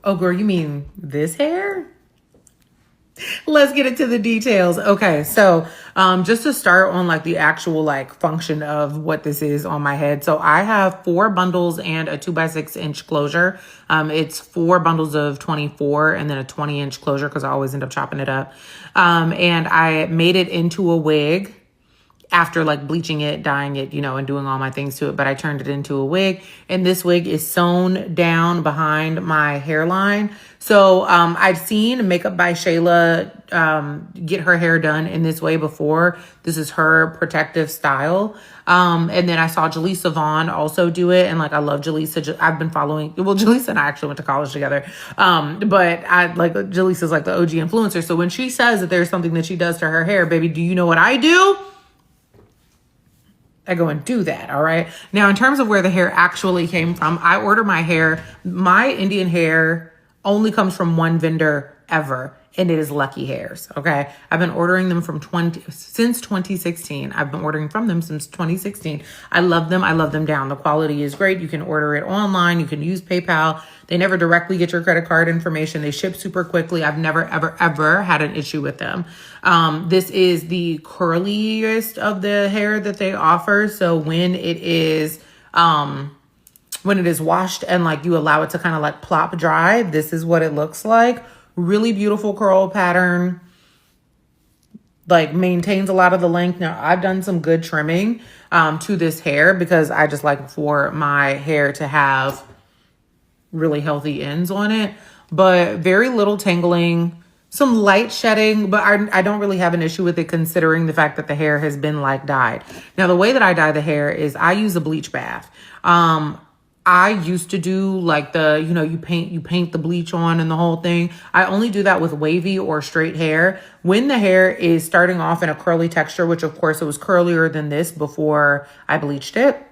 Oh, girl, you mean this hair? Let's get into the details. Okay, so just to start on like the actual like function of what this is on my head. So I have 4 bundles and a 2x6 inch closure. It's 4 bundles of 24 and then a 20-inch closure because I always end up chopping it up. And I made it into a wig after like bleaching it, dyeing it, and doing all my things to it, but I turned it into a wig, and this wig is sewn down behind my hairline. So I've seen Makeup by Shayla get her hair done in this way before. This is her protective style. And then I saw Jaleesa Vaughn also do it, and like I love Jaleesa. I've been following, well, Jaleesa and I actually went to college together. But I like Jaleesa's like the OG influencer. So when she says that there's something that she does to her hair, baby, do you know what I do? I go and do that. All right. Now, in terms of where the hair actually came from, I order my hair. My Indian hair only comes from one vendor ever, and it is Lucky Hairs. Okay. I've been ordering them since 2016. I've been ordering from them since 2016. I love them. I love them down. The quality is great. You can order it online. You can use PayPal. They never directly get your credit card information. They ship super quickly. I've never, ever, ever had an issue with them. This is the curliest of the hair that they offer. So when it is washed and like you allow it to kind of like plop dry, this is what it looks like. Really beautiful curl pattern. Like maintains a lot of the length. Now I've done some good trimming to this hair because I just like for my hair to have really healthy ends on it, but very little tangling, some light shedding, but I don't really have an issue with it considering the fact that the hair has been like dyed. Now, the way that I dye the hair is I use a bleach bath. I used to do like you paint the bleach on and the whole thing. I only do that with wavy or straight hair. When the hair is starting off in a curly texture, which of course it was curlier than this before I bleached it.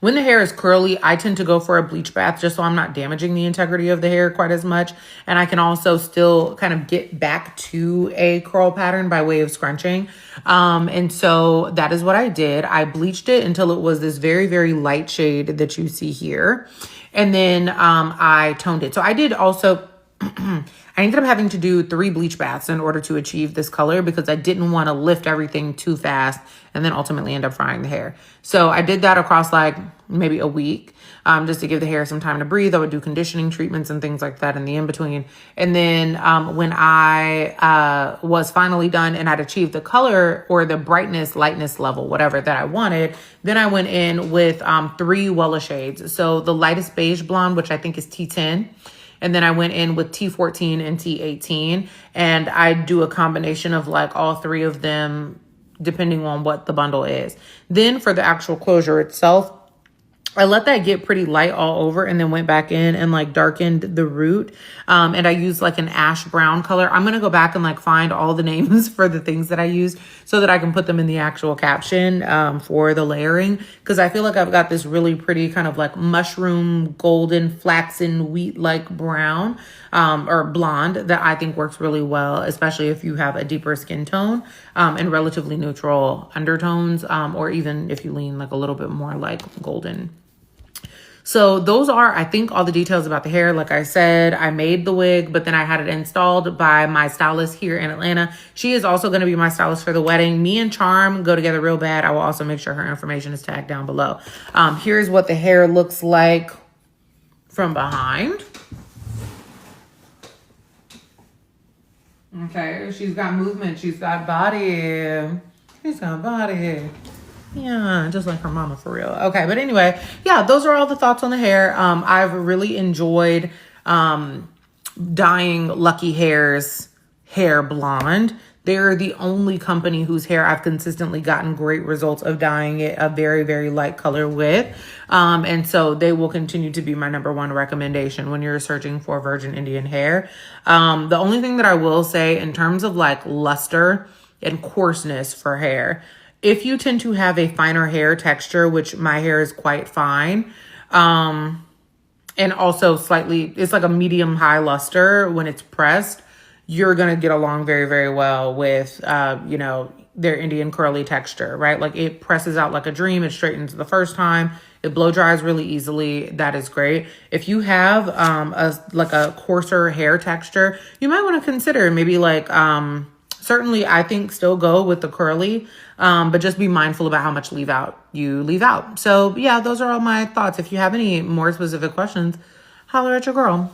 When the hair is curly, I tend to go for a bleach bath just so I'm not damaging the integrity of the hair quite as much. And I can also still kind of get back to a curl pattern by way of scrunching. And so that is what I did. I bleached it until it was this very, very light shade that you see here. And then I toned it. So I did also... I ended up having to do 3 bleach baths in order to achieve this color because I didn't want to lift everything too fast and then ultimately end up frying the hair. So I did that across like maybe a week just to give the hair some time to breathe. I would do conditioning treatments and things like that in the in-between. And then when I was finally done and I'd achieved the color or the brightness, lightness level, whatever that I wanted, then I went in with 3 Wella shades. So the lightest beige blonde, which I think is T10. And then I went in with T14 and T18, and I do a combination of like all 3 of them, depending on what the bundle is. Then for the actual closure itself, I let that get pretty light all over and then went back in and like darkened the root. And I used like an ash brown color. I'm going to go back and like find all the names for the things that I used so that I can put them in the actual caption for the layering. Because I feel like I've got this really pretty kind of like mushroom, golden, flaxen, wheat-like brown or blonde that I think works really well, especially if you have a deeper skin tone and relatively neutral undertones, or even if you lean like a little bit more like golden. So those are, I think, all the details about the hair. Like I said, I made the wig, but then I had it installed by my stylist here in Atlanta. She is also going to be my stylist for the wedding. Me and Charm go together real bad. I will also make sure her information is tagged down below. Here's what the hair looks like from behind. Okay, she's got movement. She's got body. She's got body. Yeah, just like her mama for real. Okay, but anyway, yeah, those are all the thoughts on the hair. I've really enjoyed dyeing Lucky Hair's hair blonde. They're the only company whose hair I've consistently gotten great results of dyeing it a very, very light color with. And so they will continue to be my #1 recommendation when you're searching for virgin Indian hair. The only thing that I will say in terms of like luster and coarseness for hair, if you tend to have a finer hair texture, which my hair is quite fine, and also slightly, it's like a medium high luster when it's pressed, you're going to get along very, very well with, their Indian curly texture, right? Like it presses out like a dream. It straightens the first time. It blow dries really easily. That is great. If you have a coarser hair texture, you might want to consider maybe like certainly I think still go with the curly, but just be mindful about how much leave out you leave out. So yeah, those are all my thoughts. If you have any more specific questions, holler at your girl.